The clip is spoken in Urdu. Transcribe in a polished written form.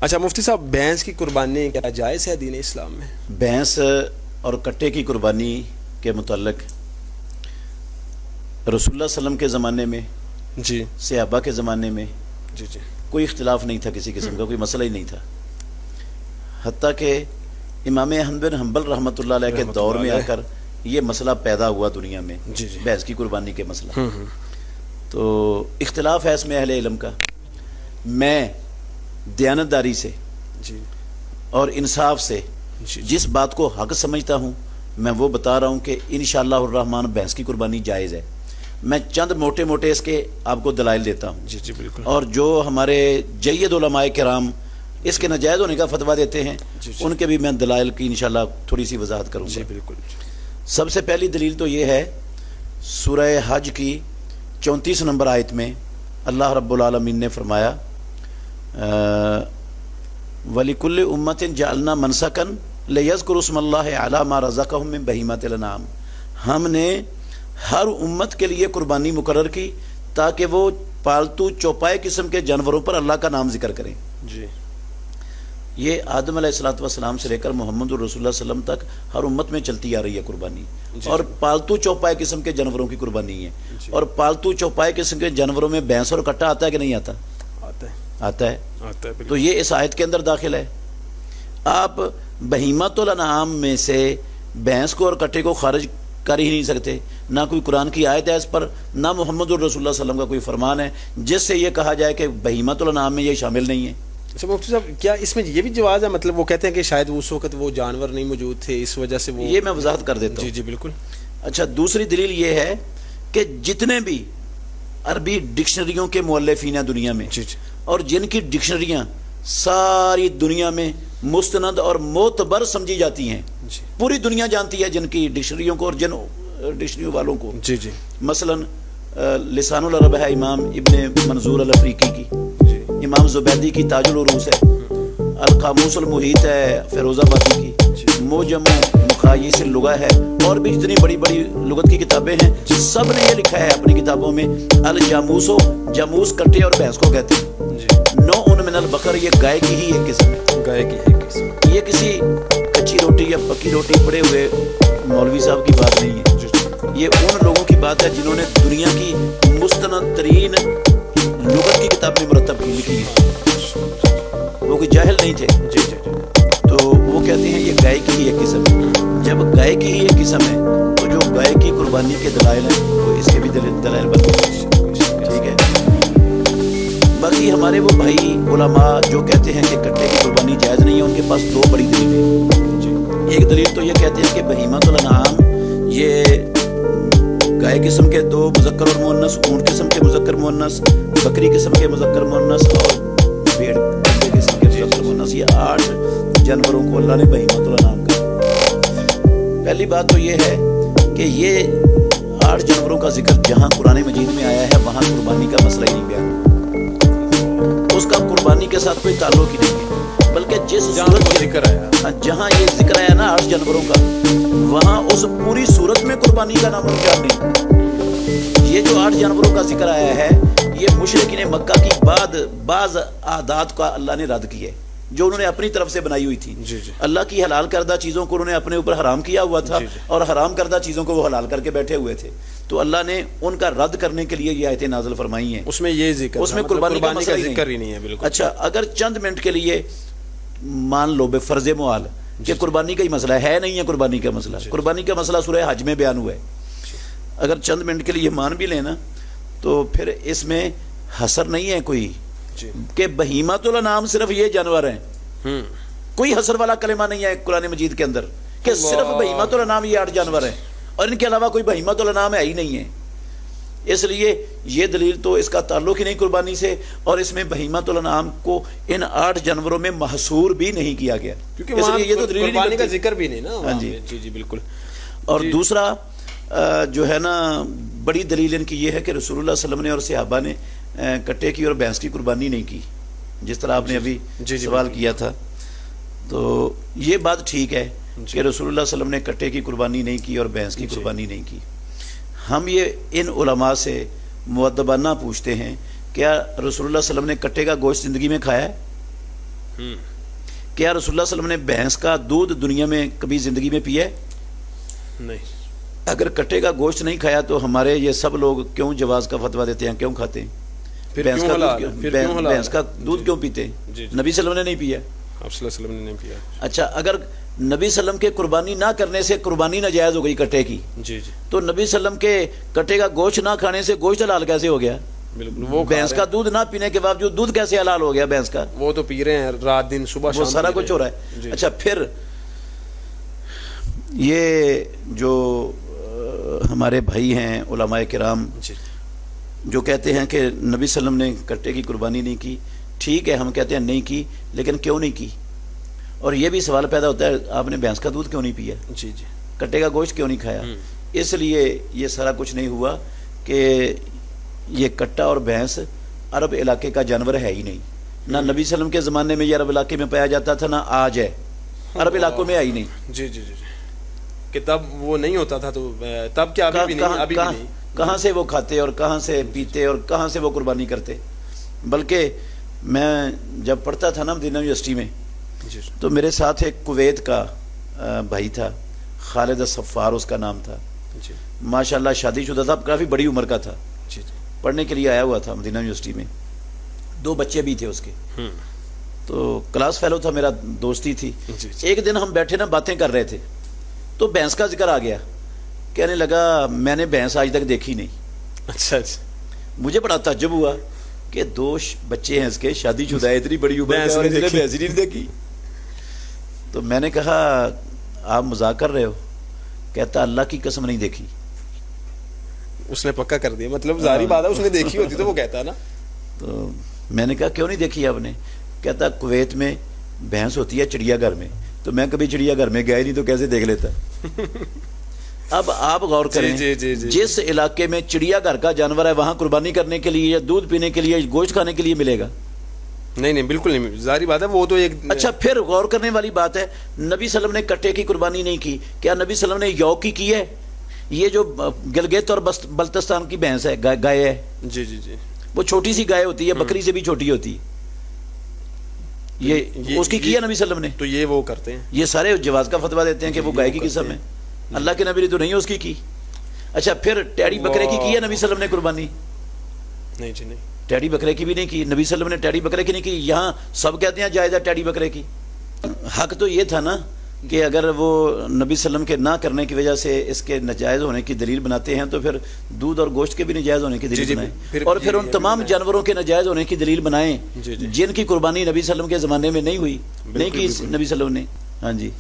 اچھا مفتی صاحب، بھینس کی قربانی کیا جائز ہے دین اسلام میں؟ بھینس اور کٹے کی قربانی کے متعلق رسول اللہ صلی اللہ علیہ وسلم کے زمانے میں، جی صحابہ کے زمانے میں جی جی کوئی اختلاف نہیں تھا، کسی قسم کا کوئی مسئلہ ہی نہیں تھا، حتیٰ کہ امام احمد بن حنبل رحمۃ اللہ علیہ کے دور میں آ کر یہ مسئلہ پیدا ہوا دنیا میں، جی جی بھینس کی قربانی کے مسئلہ۔ تو اختلاف ہے اس میں اہل علم کا۔ میں دیانتداری سے جی اور انصاف سے جی جس بات کو حق سمجھتا ہوں میں وہ بتا رہا ہوں کہ انشاءاللہ الرحمن بھینس کی قربانی جائز ہے۔ میں چند موٹے موٹے اس کے آپ کو دلائل دیتا ہوں، جی جی بالکل۔ اور جو ہمارے جید علماء کرام اس کے ناجائز ہونے کا فتویٰ دیتے ہیں جی جی ان کے بھی میں دلائل کی انشاءاللہ تھوڑی سی وضاحت کروں گا۔ جی بالکل۔ سب سے پہلی دلیل تو یہ ہے سورہ حج کی 34 نمبر آیت میں اللہ رب العالمین نے فرمایا وَلِكُلِّ أُمَّةٍ جَعَلْنَا مَنْسَكًا لِيَذْكُرُوا اسْمَ اللَّهِ عَلَىٰ مَا رَزَقَهُم مِّن بَهِيمَةِ الْأَنْعَامِ، ہم نے ہر امت کے لیے قربانی مقرر کی تاکہ وہ پالتو چوپائے قسم کے جانوروں پر اللہ کا نام ذکر کریں۔ جی یہ آدم علیہ السلام سے لے کر محمد رسول اللہ صلی اللہ علیہ وسلم تک ہر امت میں چلتی آ رہی ہے قربانی، اور پالتو چوپائے قسم کے جانوروں کی قربانی ہے۔ اور پالتو چوپائے قسم کے جانوروں میں بھینس اور کٹا آتا ہے کہ نہیں آتا؟ آتا ہے، آتا ہے۔ آتا ہے تو یہ اس آیت کے اندر داخل ہے۔ آپ بہیمۃ الانعام میں سے بھینس کو اور کٹے کو خارج کر ہی نہیں سکتے، نہ کوئی قرآن کی آیت ہے اس پر، نہ محمد رسول اللہ صلی اللہ علیہ وسلم کا کوئی فرمان ہے جس سے یہ کہا جائے کہ بہیمۃ الانعام میں یہ شامل نہیں ہے۔ اچھا مفتی صاحب، کیا اس میں یہ بھی جواز ہے؟ مطلب وہ کہتے ہیں کہ شاید اس وقت وہ جانور نہیں موجود تھے، اس وجہ سے وہ… یہ میں وضاحت کر دیتا ہوں۔ جی جی بالکل۔ اچھا، دوسری دلیل یہ ہے کہ جتنے بھی عربی ڈکشنریوں کے مؤلفین ہیں دنیا میں، جی جی اور جن کی ڈکشنریاں ساری دنیا میں مستند اور معتبر سمجھی جاتی ہیں، جی پوری دنیا جانتی ہے جن کی ڈکشنریوں کو اور جن ڈکشنریوں والوں کو، جی جی مثلا لسان العرب ہے امام ابن منظور الافریقی کی، جی امام زبیدی کی تاج العروس ہے، القاموس المحیط ہے فیروز آبادی کی، موجم مقاییس اللغہ ہے، اور بھی جتنی بڑی بڑی لغت کی کتابیں ہیں، سب نے یہ لکھا ہے اپنی کتابوں میں الجاموسو، جاموس کٹے اور بھینس کو کہتے ہیں۔ جی نو ان من البقر، یہ گائے کی ہی ایک قسم ہے، گائے کی ہے قسم۔ یہ کسی کچی روٹی یا پکی روٹی پڑے ہوئے مولوی صاحب کی بات نہیں ہے، یہ ان لوگوں کی بات ہے جنہوں نے دنیا کی مستند ترین لغت کی کتاب میں مرتب کی لکھی ہے، وہ کوئی جاہل نہیں تھے۔ جی جی تو وہ کہتے ہیں یہ گائے کی ہی ایک قسم ہے۔ جب گائے کی ہی ایک قسم ہے تو جو گائے کی قربانی کے دلائل ہیں وہ اس کے بھی دلائل بنتے ہیں، ٹھیک ہے۔ باقی ہمارے وہ بھائی علماء جو کہتے ہیں کہ کٹے کی قربانی جائز نہیں ہے، ان کے پاس دو بڑی دلیلیں۔ ایک دلیل تو یہ کہتے ہیں کہ بہیمۃ الانعام یہ گائے قسم کے دو مذکر اور مؤنث، اونٹ قسم کے مذکر مؤنث، بکری قسم کے مذکر مؤنث اور بھیڑ قسم کے مذکر مؤنث، یہ 8 جانوروں کو اللہ نے بہیمۃ الانعام کہا۔ پہلی بات تو یہ ہے کہ یہ 8 جانوروں کا ذکر جہاں قرآن مجید میں آیا ہے وہاں قربانی کا مسئلہ ہی نہیں بیان، اس کا قربانی کے ساتھ کوئی تعلق ہی نہیں ہے، بلکہ جس صورت کا ذکر آیا، جہاں یہ ذکر آیا نا 8 جانوروں کا، وہاں اس پوری صورت میں قربانی کا نام نشان نہیں۔ یہ جو 8 جانوروں کا ذکر آیا ہے یہ مشرکین مکہ کی بعض عادات کا اللہ نے رد کیا ہے جو انہوں نے اپنی طرف سے بنائی ہوئی تھی۔ جی جی اللہ کی حلال کردہ چیزوں کو انہوں نے اپنے اوپر حرام کیا ہوا تھا، جی جی اور حرام کردہ چیزوں کو وہ حلال کر کے بیٹھے ہوئے تھے، تو اللہ نے ان کا رد کرنے کے لیے یہ آیتیں نازل فرمائی ہیں۔ اس میں یہ ذکر، اس میں قربانی کا مسئلہ ذکر ہی نہیں ہے بالکل۔ اچھا، اگر چند منٹ کے لیے مان لو بے فرض محال کہ قربانی کا ہی مسئلہ ہے نہیں ہے، قربانی کا مسئلہ، قربانی کا مسئلہ سورہ حج میں بیان ہوا ہے، اگر چند منٹ کے لیے مان بھی لینا تو پھر اس میں حصر نہیں ہے کوئی کہ بہیمۃ الانعام صرف یہ جانور ہیں، کوئی حصر والا کلمہ نہیں ہے قرآن مجید کے اندر کہ صرف بہیمۃ الانعام یہ 8 جانور ہیں اور ان کے علاوہ کوئی بہیمۃ الانعام ہے ہی نہیں ہے۔ اس لیے یہ دلیل تو اس کا تعلق ہی نہیں قربانی سے، اور اس میں بہیمۃ الانعام کو ان 8 جانوروں میں محصور بھی نہیں کیا گیا، کیونکہ وہاں یہ تو دلیل قربانی کا ذکر بھی نہیں نا۔ ہاں جی جی جی بالکل۔ اور دوسرا جو ہے نا بڑی دلیل ان کی یہ ہے کہ رسول اللہ صلی اللہ علیہ وسلم نے اور صحابہ نے کٹے کی اور بھینس کی قربانی نہیں کی، جس طرح آپ نے ابھی سوال کیا تھا۔ تو یہ بات ٹھیک ہے کہ رسول اللہ صلی اللہ علیہ وسلم نے کٹے کی قربانی نہیں کی اور بھینس کی قربانی نہیں کی۔ ہم یہ ان علماء سے مؤدبانہ پوچھتے ہیں، کیا رسول اللہ صلی اللہ علیہ وسلم نے کٹے کا گوشت زندگی میں کھایا ہے؟ کیا رسول اللہ صلی اللہ علیہ وسلم نے بھینس کا دودھ دنیا میں کبھی زندگی میں پیا ہے؟ نہیں. اگر کٹے کا گوشت نہیں کھایا تو ہمارے یہ سب لوگ کیوں جواز کا فتویٰ دیتے ہیں, کیوں کھاتے ہیں؟ پھر بھینس کیوں کا حلال ہے؟ دودھ پھر کیوں حلال بھینس کا ہے؟ دودھ کیوں پیتے ہیں؟ جی, جی. نبی صلی اللہ علیہ وسلم نے نہیں پیا. آپ صلی اللہ علیہ وسلم نے نہیں پیا. اچھا, اگر نبی صلی اللہ علیہ وسلم کے قربانی نہ کرنے سے قربانی ناجائز ہو گئی کٹے کی, جی, جی. تو نبی صلی اللہ علیہ وسلم کے کٹے کا گوشت نہ کھانے سے گوشت حلال کیسے ہو گیا؟ بالکل. وہ بھینس کا دودھ نہ پینے کے باوجود دودھ کیسے حلال ہو گیا بھینس کا؟ وہ تو پی رہے ہیں رات دن صبح شام, وہ سارا کچھ ہو رہا ہے. اچھا, پھر یہ جو ہمارے بھائی ہیں علماء کرام جی, جو کہتے ہیں کہ نبی صلی اللہ علیہ وسلم نے کٹے کی قربانی نہیں کی, ٹھیک ہے, ہم کہتے ہیں نہیں کی, لیکن کیوں نہیں کی؟ اور یہ بھی سوال پیدا ہوتا ہے, آپ نے بھینس کا دودھ کیوں نہیں پیا, جی, جی. کٹے کا گوشت کیوں نہیں کھایا؟ اس لیے یہ سارا کچھ نہیں ہوا کہ یہ کٹا اور بھینس عرب علاقے کا جانور ہے ہی نہیں. نہ نبی صلی اللہ علیہ وسلم کے زمانے میں یہ عرب علاقے میں پایا جاتا تھا, نہ آج ہے, عرب علاقوں میں ہے ہی نہیں. جی, جی, جی. کہ تب وہ نہیں ہوتا تھا, تو تب کیا ابھی بھی نہیں, ابھی بھی نہیں. کہاں سے وہ کھاتے اور کہاں سے پیتے اور کہاں سے وہ قربانی کرتے؟ بلکہ میں جب پڑھتا تھا نا مدینہ یونیورسٹی میں, جی, تو میرے ساتھ ایک کویت کا بھائی تھا, خالد الصفار اس کا نام تھا. جی, ماشاءاللہ شادی شدہ تھا, کافی بڑی عمر کا تھا, جی, جی. پڑھنے کے لیے آیا ہوا تھا مدینہ یونیورسٹی میں. 2 بچے بھی تھے اس کے, تو کلاس فیلو تھا, میرا دوستی تھی. جی, جی. ایک دن ہم بیٹھے نا باتیں کر رہے تھے, تو بھینس کا ذکر آ گیا. کہنے لگا میں نے بھینس آج تک دیکھی نہیں. اچھا, اچھا. مجھے بڑا تعجب ہوا کہ 2 بچے ہیں اس کے, شادی شدہ ہے, اتنی بڑی عمر بھینس اور نہیں اس نے دیکھی. بھینس ہی نہیں دیکھی. تو میں نے کہا آپ مذاق کر رہے ہو؟ کہتا اللہ کی قسم نہیں دیکھی. اس نے پکا کر دیا, مطلب ظاہری بات ہے, اس نے دیکھی ہوتی تو وہ کہتا نا. تو میں نے کہا کیوں نہیں دیکھی آپ نے؟ کہتا کویت میں بھینس ہوتی ہے چڑیا گھر میں, تو میں کبھی چڑیا گھر میں گیا ہی نہیں, تو کیسے دیکھ لیتا. اب آپ غور کریں, جی, جی, جی. جس علاقے میں چڑیا گھر کا جانور ہے وہاں قربانی کرنے کے لیے یا دودھ پینے کے لیے گوشت کھانے کے لیے ملے گا؟ نہیں, نہیں, بالکل نہیں, ظاہری بات ہے, وہ تو ایک. اچھا, پھر غور کرنے والی بات ہے, نبی صلی اللہ علیہ وسلم نے کٹے کی قربانی نہیں کی, کیا نبی صلی اللہ علیہ وسلم نے یو کی ہے؟ یہ جو گلگت اور بلتستان کی بھینس ہے, گائے ہے, جی, جی, جی. وہ چھوٹی سی گائے ہوتی ہے, بکری سے بھی چھوٹی ہوتی ہے, یہ اس کی کیا نبی صلی اللہ علیہ وسلم نے؟ تو یہ وہ کرتے ہیں, یہ سارے جواز کا فتویٰ دیتے ہیں کہ وہ گائے کی قسم ہے. اللہ کے نبی نے تو نہیں اس کی. اچھا, پھر ٹیڑی بکرے کی ہے نبی صلی اللہ علیہ وسلم نے قربانی؟ نہیں جی, نہیں. ٹیڑی بکرے کی بھی نہیں کی نبی صلی اللہ علیہ وسلم نے. ٹیڑی بکرے کی نہیں کی. یہاں سب کہتے ہیں جائز ہے ٹیڑی بکرے کی. حق تو یہ تھا نا کہ اگر وہ نبی صلی اللہ علیہ وسلم کے نہ کرنے کی وجہ سے اس کے ناجائز ہونے کی دلیل بناتے ہیں, تو پھر دودھ اور گوشت کے بھی ناجائز ہونے کی دلیل بنائیں, اور پھر ان تمام جانوروں کے ناجائز ہونے کی دلیل بنائیں جن کی قربانی نبی صلی اللہ علیہ وسلم کے زمانے میں نہیں ہوئی, نہیں کی نبی صلی اللہ علیہ وسلم نے. ہاں جی.